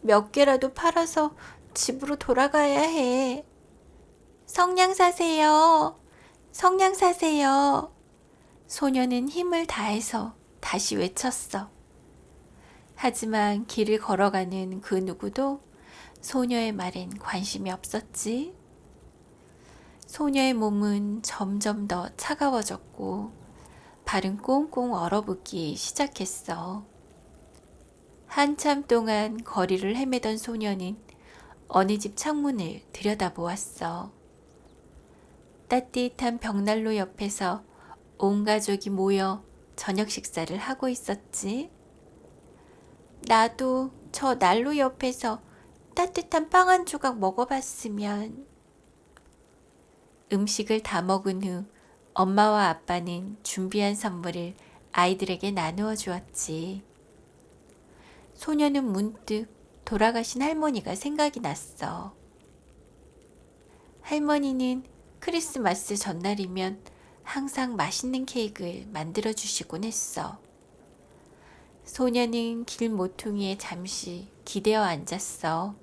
몇 개라도 팔아서 집으로 돌아가야 해. 성냥 사세요. 성냥 사세요. 소녀는 힘을 다해서 다시 외쳤어. 하지만 길을 걸어가는 그 누구도 소녀의 말엔 관심이 없었지. 소녀의 몸은 점점 더 차가워졌고 발은 꽁꽁 얼어붙기 시작했어. 한참 동안 거리를 헤매던 소녀는 어느 집 창문을 들여다보았어. 따뜻한 벽난로 옆에서 온 가족이 모여 저녁 식사를 하고 있었지. 나도 저 난로 옆에서 따뜻한 빵 한 조각 먹어봤으면. 음식을 다 먹은 후 엄마와 아빠는 준비한 선물을 아이들에게 나누어 주었지. 소녀는 문득 돌아가신 할머니가 생각이 났어. 할머니는 크리스마스 전날이면 항상 맛있는 케이크를 만들어 주시곤 했어. 소녀는 길 모퉁이에 잠시 기대어 앉았어.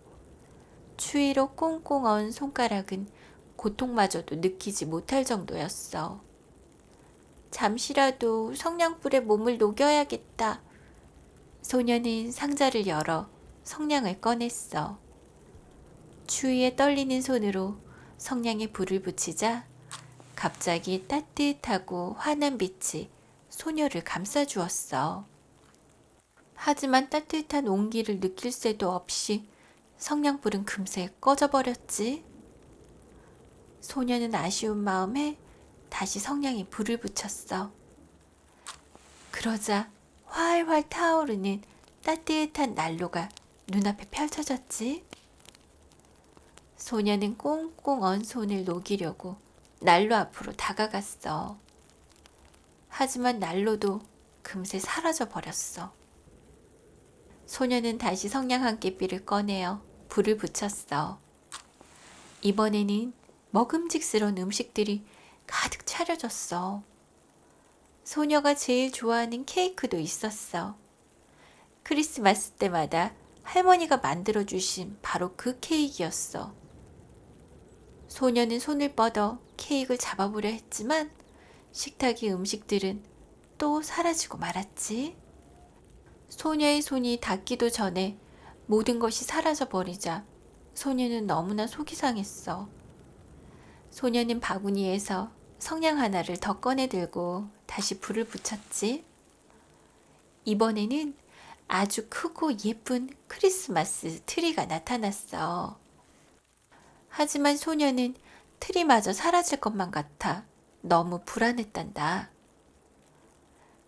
추위로 꽁꽁 언 손가락은 고통마저도 느끼지 못할 정도였어. 잠시라도 성냥불에 몸을 녹여야겠다. 소녀는 상자를 열어 성냥을 꺼냈어. 추위에 떨리는 손으로 성냥에 불을 붙이자 갑자기 따뜻하고 환한 빛이 소녀를 감싸주었어. 하지만 따뜻한 온기를 느낄 새도 없이 성냥불은 금세 꺼져버렸지. 소녀는 아쉬운 마음에 다시 성냥에 불을 붙였어. 그러자 활활 타오르는 따뜻한 난로가 눈앞에 펼쳐졌지. 소녀는 꽁꽁 언 손을 녹이려고 난로 앞으로 다가갔어. 하지만 난로도 금세 사라져 버렸어. 소녀는 다시 성냥 한 개비를 꺼내어 불을 붙였어. 이번에는 먹음직스러운 음식들이 가득 차려졌어. 소녀가 제일 좋아하는 케이크도 있었어. 크리스마스 때마다 할머니가 만들어주신 바로 그 케이크였어. 소녀는 손을 뻗어 케이크를 잡아보려 했지만 식탁의 음식들은 또 사라지고 말았지. 소녀의 손이 닿기도 전에 모든 것이 사라져 버리자 소녀는 너무나 속이 상했어. 소녀는 바구니에서 성냥 하나를 더 꺼내 들고 다시 불을 붙였지. 이번에는 아주 크고 예쁜 크리스마스 트리가 나타났어. 하지만 소녀는 트리마저 사라질 것만 같아 너무 불안했단다.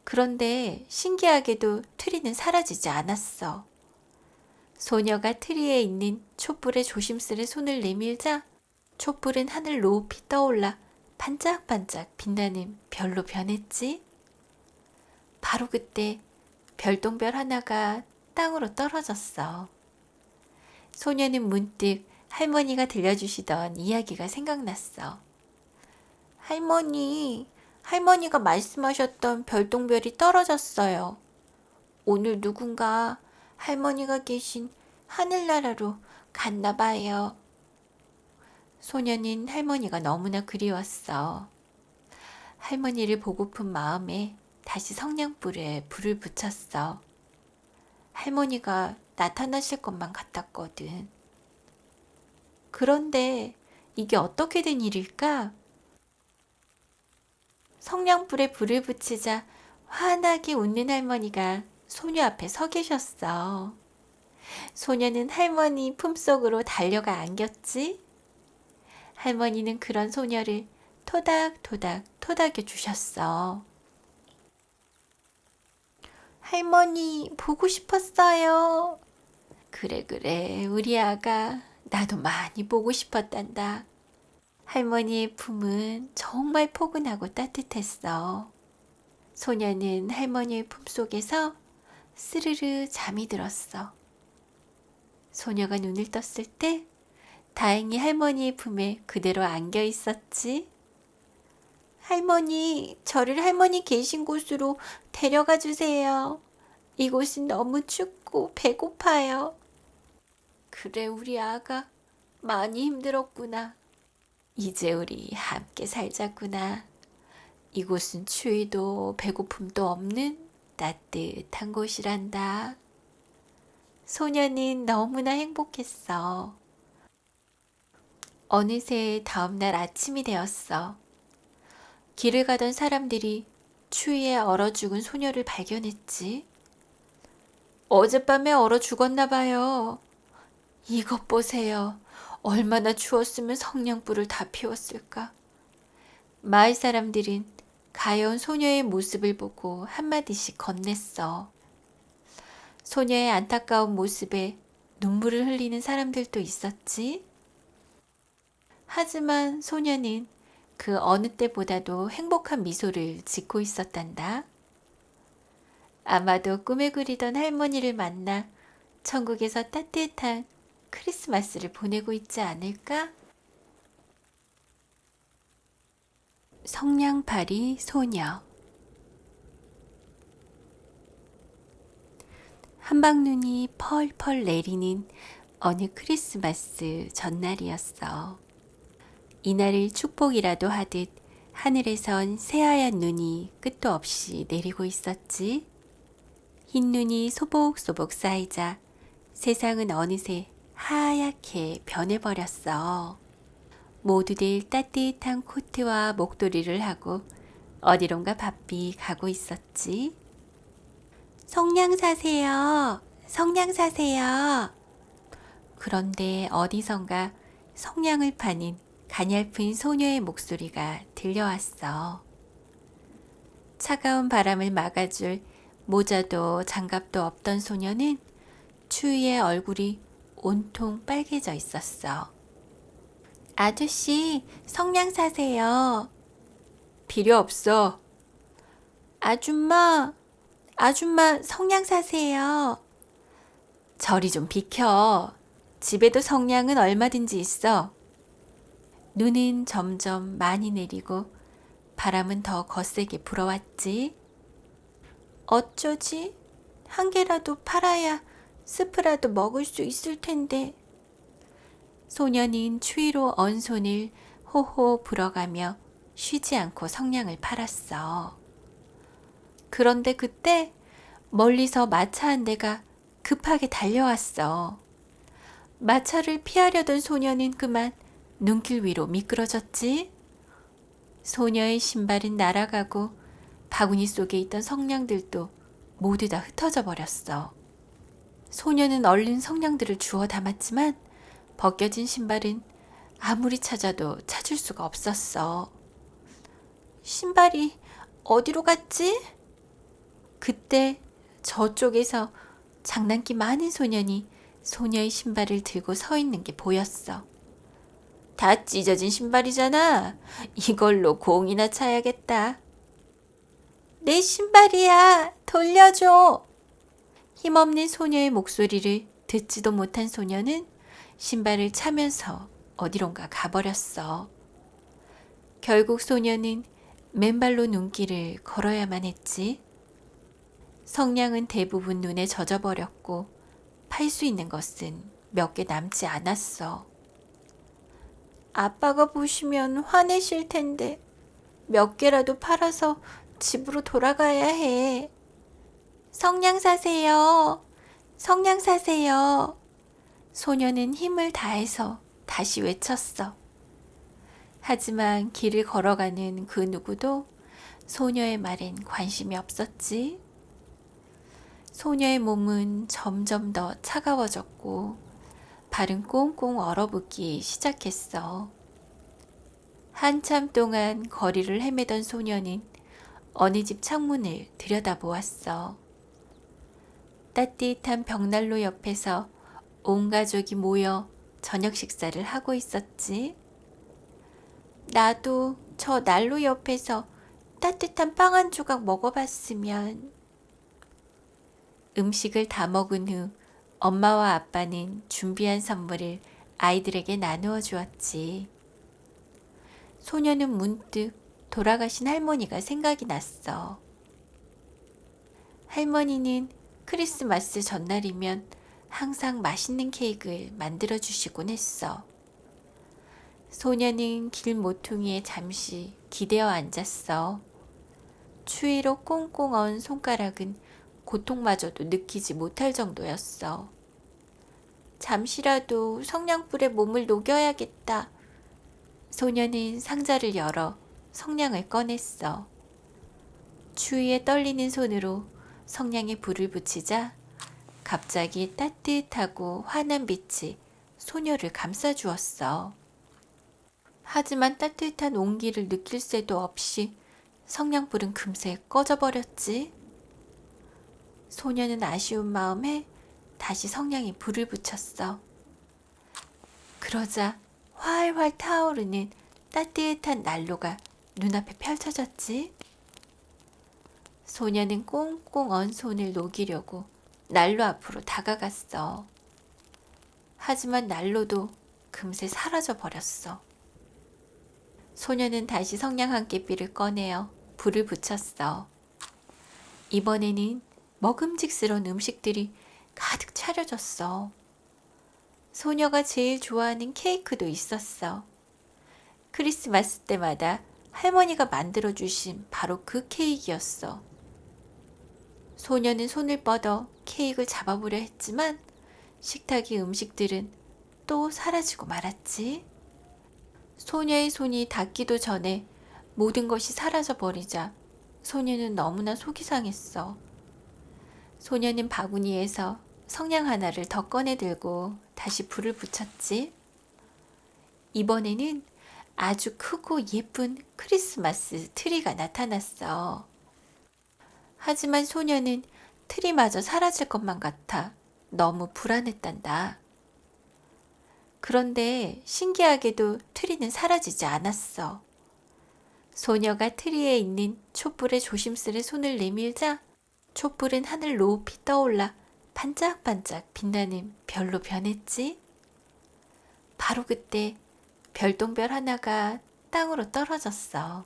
그런데 신기하게도 트리는 사라지지 않았어. 소녀가 트리에 있는 촛불에 조심스레 손을 내밀자 촛불은 하늘 높이 떠올라 반짝반짝 빛나는 별로 변했지. 바로 그때 별똥별 하나가 땅으로 떨어졌어. 소녀는 문득 할머니가 들려주시던 이야기가 생각났어. 할머니가 말씀하셨던 별똥별이 떨어졌어요. 오늘 누군가 할머니가 계신 하늘나라로 갔나 봐요. 소녀는 할머니가 너무나 그리웠어. 할머니를 보고픈 마음에 다시 성냥불에 불을 붙였어. 할머니가 나타나실 것만 같았거든. 그런데 이게 어떻게 된 일일까? 성냥불에 불을 붙이자 환하게 웃는 할머니가 소녀 앞에 서 계셨어. 소녀는 할머니 품속으로 달려가 안겼지. 할머니는 그런 소녀를 토닥토닥 토닥여 주셨어. 할머니, 보고 싶었어요. 그래, 우리 아가. 나도 많이 보고 싶었단다. 할머니의 품은 정말 포근하고 따뜻했어. 소녀는 할머니의 품속에서 스르르 잠이 들었어. 소녀가 눈을 떴을 때 다행히 할머니의 품에 그대로 안겨 있었지. 할머니, 저를 할머니 계신 곳으로 데려가 주세요. 이곳은 너무 춥고 배고파요. 그래, 우리 아가 많이 힘들었구나. 이제 우리 함께 살자꾸나. 이곳은 추위도 배고픔도 없는 따뜻한 곳이란다. 소녀는 너무나 행복했어. 어느새 다음날 아침이 되었어. 길을 가던 사람들이 추위에 얼어 죽은 소녀를 발견했지. 어젯밤에 얼어 죽었나 봐요. 이것 보세요. 얼마나 추웠으면 성냥불을 다 피웠을까. 마을 사람들은 가여운 소녀의 모습을 보고 한마디씩 건넸어. 소녀의 안타까운 모습에 눈물을 흘리는 사람들도 있었지. 하지만 소녀는 그 어느 때보다도 행복한 미소를 짓고 있었단다. 아마도 꿈에 그리던 할머니를 만나 천국에서 따뜻한 크리스마스를 보내고 있지 않을까? 성냥팔이 소녀. 한방눈이 펄펄 내리는 어느 크리스마스 전날이었어. 이날을 축복이라도 하듯 하늘에선 새하얀 눈이 끝도 없이 내리고 있었지. 흰 눈이 소복소복 쌓이자 세상은 어느새 하얗게 변해버렸어. 모두들 따뜻한 코트와 목도리를 하고 어디론가 바삐 가고 있었지. 성냥 사세요. 성냥 사세요. 그런데 어디선가 성냥을 파는 가냘픈 소녀의 목소리가 들려왔어. 차가운 바람을 막아줄 모자도 장갑도 없던 소녀는 추위에 얼굴이 온통 빨개져 있었어. 아저씨, 성냥 사세요. 필요 없어. 아줌마 성냥 사세요. 저리 좀 비켜. 집에도 성냥은 얼마든지 있어. 눈은 점점 많이 내리고 바람은 더 거세게 불어왔지. 어쩌지? 한 개라도 팔아야 스프라도 먹을 수 있을 텐데. 소녀는 추위로 언 손을 호호 불어가며 쉬지 않고 성냥을 팔았어. 그런데 그때 멀리서 마차 한 대가 급하게 달려왔어. 마차를 피하려던 소녀는 그만 눈길 위로 미끄러졌지. 소녀의 신발은 날아가고 바구니 속에 있던 성냥들도 모두 다 흩어져 버렸어. 소녀는 얼른 성냥들을 주워 담았지만 벗겨진 신발은 아무리 찾아도 찾을 수가 없었어. 신발이 어디로 갔지? 그때 저쪽에서 장난기 많은 소년이 소녀의 신발을 들고 서 있는 게 보였어. 다 찢어진 신발이잖아. 이걸로 공이나 차야겠다. 내 신발이야. 돌려줘. 힘없는 소녀의 목소리를 듣지도 못한 소녀는 신발을 차면서 어디론가 가버렸어. 결국 소녀는 맨발로 눈길을 걸어야만 했지. 성냥은 대부분 눈에 젖어버렸고 팔 수 있는 것은 몇 개 남지 않았어. 아빠가 보시면 화내실 텐데 몇 개라도 팔아서 집으로 돌아가야 해. 성냥 사세요. 성냥 사세요. 소녀는 힘을 다해서 다시 외쳤어. 하지만 길을 걸어가는 그 누구도 소녀의 말엔 관심이 없었지. 소녀의 몸은 점점 더 차가워졌고 발은 꽁꽁 얼어붙기 시작했어. 한참 동안 거리를 헤매던 소녀는 어느 집 창문을 들여다보았어. 따뜻한 벽난로 옆에서 온 가족이 모여 저녁 식사를 하고 있었지. 나도 저 난로 옆에서 따뜻한 빵 한 조각 먹어봤으면. 음식을 다 먹은 후 엄마와 아빠는 준비한 선물을 아이들에게 나누어 주었지. 소녀는 문득 돌아가신 할머니가 생각이 났어. 할머니는 크리스마스 전날이면 항상 맛있는 케이크를 만들어 주시곤 했어. 소녀는 길 모퉁이에 잠시 기대어 앉았어. 추위로 꽁꽁 언 손가락은 고통마저도 느끼지 못할 정도였어. 잠시라도 성냥불에 몸을 녹여야겠다. 소녀는 상자를 열어 성냥을 꺼냈어. 추위에 떨리는 손으로 성냥에 불을 붙이자 갑자기 따뜻하고 환한 빛이 소녀를 감싸주었어. 하지만 따뜻한 온기를 느낄 새도 없이 성냥불은 금세 꺼져버렸지. 소녀는 아쉬운 마음에 다시 성냥에 불을 붙였어. 그러자 활활 타오르는 따뜻한 난로가 눈앞에 펼쳐졌지. 소녀는 꽁꽁 언 손을 녹이려고 난로 앞으로 다가갔어. 하지만 난로도 금세 사라져 버렸어. 소녀는 다시 성냥 한 개비를 꺼내어 불을 붙였어. 이번에는 먹음직스러운 음식들이 가득 차려졌어. 소녀가 제일 좋아하는 케이크도 있었어. 크리스마스 때마다 할머니가 만들어주신 바로 그 케이크였어. 소녀는 손을 뻗어 케이크를 잡아보려 했지만 식탁의 음식들은 또 사라지고 말았지. 소녀의 손이 닿기도 전에 모든 것이 사라져버리자 소녀는 너무나 속이 상했어. 소녀는 바구니에서 성냥 하나를 더 꺼내 들고 다시 불을 붙였지. 이번에는 아주 크고 예쁜 크리스마스 트리가 나타났어. 하지만 소녀는 트리마저 사라질 것만 같아 너무 불안했단다. 그런데 신기하게도 트리는 사라지지 않았어. 소녀가 트리에 있는 촛불에 조심스레 손을 내밀자 촛불은 하늘 높이 떠올라 반짝반짝 빛나는 별로 변했지. 바로 그때 별똥별 하나가 땅으로 떨어졌어.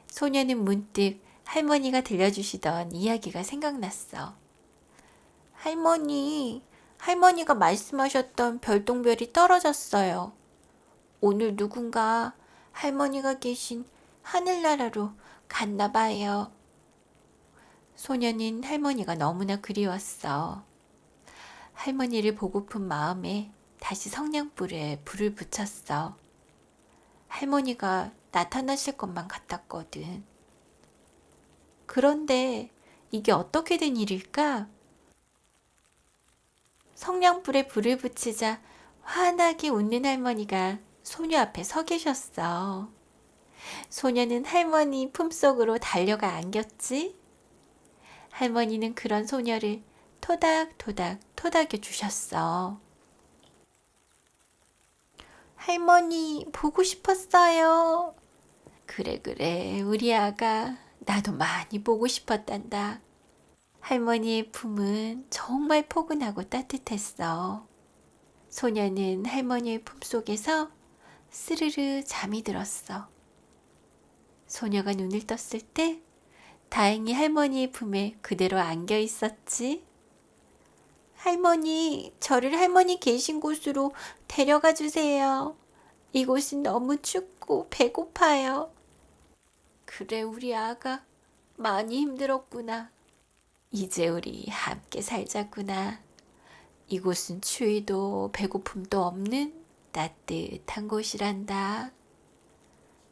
소녀는 문득 할머니가 들려주시던 이야기가 생각났어. 할머니가 말씀하셨던 별똥별이 떨어졌어요. 오늘 누군가 할머니가 계신 하늘나라로 갔나 봐요. 소녀는 할머니가 너무나 그리웠어. 할머니를 보고픈 마음에 다시 성냥불에 불을 붙였어. 할머니가 나타나실 것만 같았거든. 그런데 이게 어떻게 된 일일까? 성냥불에 불을 붙이자 환하게 웃는 할머니가 소녀 앞에 서 계셨어. 소녀는 할머니 품속으로 달려가 안겼지. 할머니는 그런 소녀를 토닥토닥 토닥여 주셨어. 할머니, 보고 싶었어요. 그래, 우리 아가. 나도 많이 보고 싶었단다. 할머니의 품은 정말 포근하고 따뜻했어. 소녀는 할머니의 품속에서 스르르 잠이 들었어. 소녀가 눈을 떴을 때 다행히 할머니의 품에 그대로 안겨 있었지. 할머니, 저를 할머니 계신 곳으로 데려가 주세요. 이곳은 너무 춥고 배고파요. 그래, 우리 아가 많이 힘들었구나. 이제 우리 함께 살자꾸나. 이곳은 추위도 배고픔도 없는 따뜻한 곳이란다.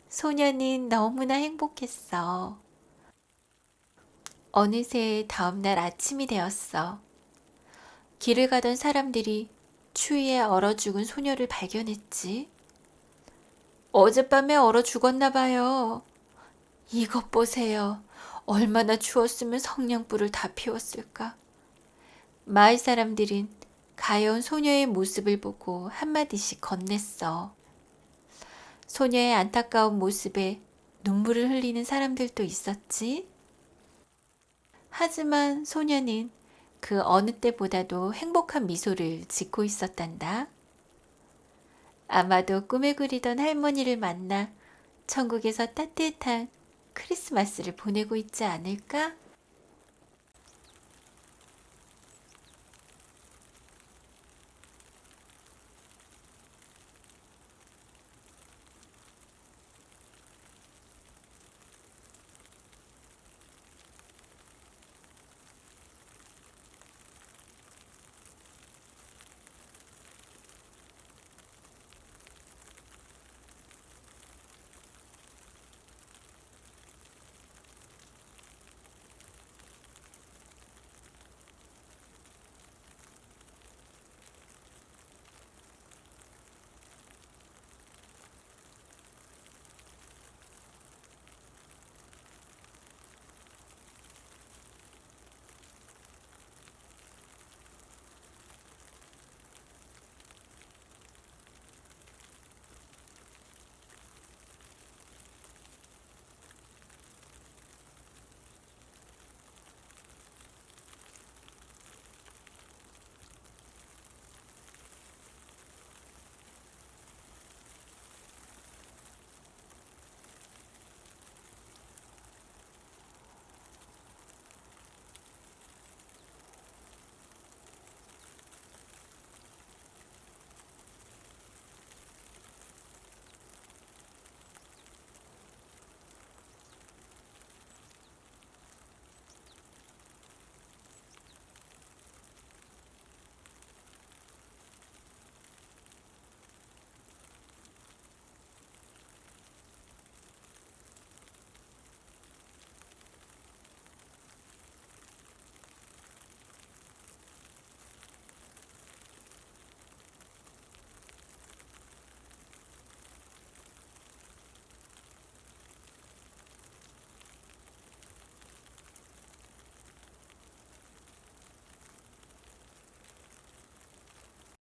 소녀는 너무나 행복했어. 어느새 다음날 아침이 되었어. 길을 가던 사람들이 추위에 얼어 죽은 소녀를 발견했지. 어젯밤에 얼어 죽었나 봐요. 이것 보세요. 얼마나 추웠으면 성냥불을 다 피웠을까. 마을 사람들은 가여운 소녀의 모습을 보고 한마디씩 건넸어. 소녀의 안타까운 모습에 눈물을 흘리는 사람들도 있었지. 하지만 소녀는 그 어느 때보다도 행복한 미소를 짓고 있었단다. 아마도 꿈에 그리던 할머니를 만나 천국에서 따뜻한 크리스마스를 보내고 있지 않을까?